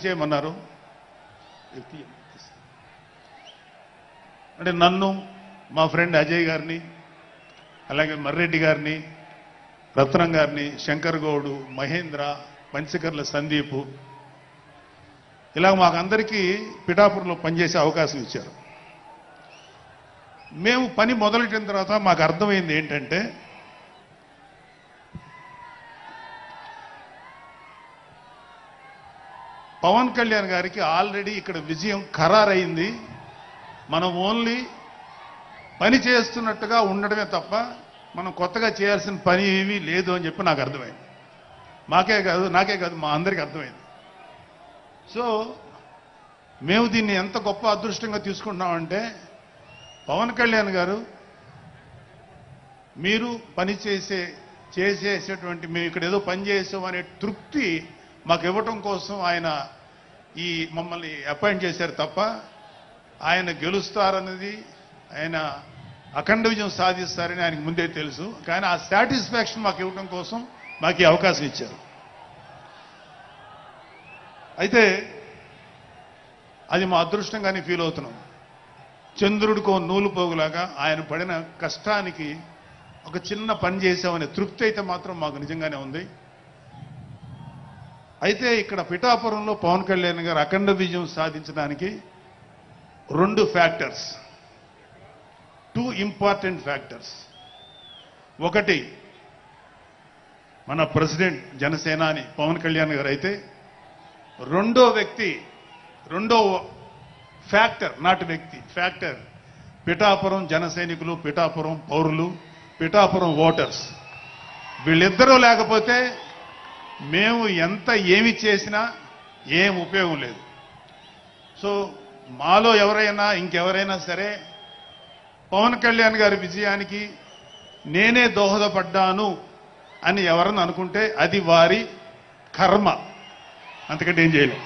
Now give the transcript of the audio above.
చేయమన్నారు. అంటే నన్ను, మా ఫ్రెండ్ అజయ్ గారిని, అలాగే మర్రెడ్డి గారిని, రత్నం గారిని, శంకర్ గౌడు, మహేంద్ర, పంచకర్ల సందీపు, ఇలా మాకందరికీ పిఠాపురంలో పనిచేసే అవకాశం ఇచ్చారు. మేము పని మొదలెట్టిన తర్వాత మాకు అర్థమైంది ఏంటంటే, పవన్ కళ్యాణ్ గారికి ఆల్రెడీ ఇక్కడ విజయం ఖరారైంది. మనం ఓన్లీ పని చేస్తున్నట్టుగా ఉండడమే తప్ప మనం కొత్తగా చేయాల్సిన పని ఏమీ లేదు అని చెప్పి నాకు అర్థమైంది. నాకే కాదు మా అందరికీ అర్థమైంది. సో మేము దీన్ని ఎంత గొప్ప అదృష్టంగా తీసుకుంటున్నామంటే, పవన్ కళ్యాణ్ గారు మీరు పని చేసేటువంటి మేము ఇక్కడ ఏదో పని చేసాం అనే తృప్తి మాకు ఇవ్వటం కోసం ఆయన ఈ మమ్మల్ని అపాయింట్ చేశారు తప్ప ఆయన గెలుస్తారన్నది, ఆయన అఖండ విజయం సాధిస్తారని ఆయనకు ముందే తెలుసు. కానీ ఆ సాటిస్ఫాక్షన్ మాకు ఇవ్వటం కోసం మాకు ఈ అవకాశం ఇచ్చారు. అయితే అది మా అదృష్టంగానే ఫీల్ అవుతున్నాం. చంద్రుడికో నూలు పోగులాగా ఆయన పడిన కష్టానికి ఒక చిన్న పని చేసామనే తృప్తి అయితే మాత్రం మాకు నిజంగానే ఉంది. అయితే ఇక్కడ పిఠాపురంలో పవన్ కళ్యాణ్ గారు అఖండ విజయం సాధించడానికి రెండు ఫ్యాక్టర్స్, 2 ఇంపార్టెంట్ ఫ్యాక్టర్స్. ఒకటి మన ప్రెసిడెంట్ జనసేనాని పవన్ కళ్యాణ్ గారు అయితే, రెండో ఫ్యాక్టర్, నాట్ వ్యక్తి, ఫ్యాక్టర్ పిఠాపురం జన సైనికులు, పిఠాపురం పౌరులు, పిఠాపురం ఓటర్స్. వీళ్ళిద్దరూ లేకపోతే మేము ఎంత ఏమి చేసినా ఏం ఉపయోగం లేదు. సో మాలో ఎవరైనా ఇంకెవరైనా సరే పవన్ కళ్యాణ్ గారి విజయానికి నేనే దోహదపడ్డాను అని ఎవరన్నా అనుకుంటే అది వారి కర్మ, అంతకంటే ఏం చేయలేం.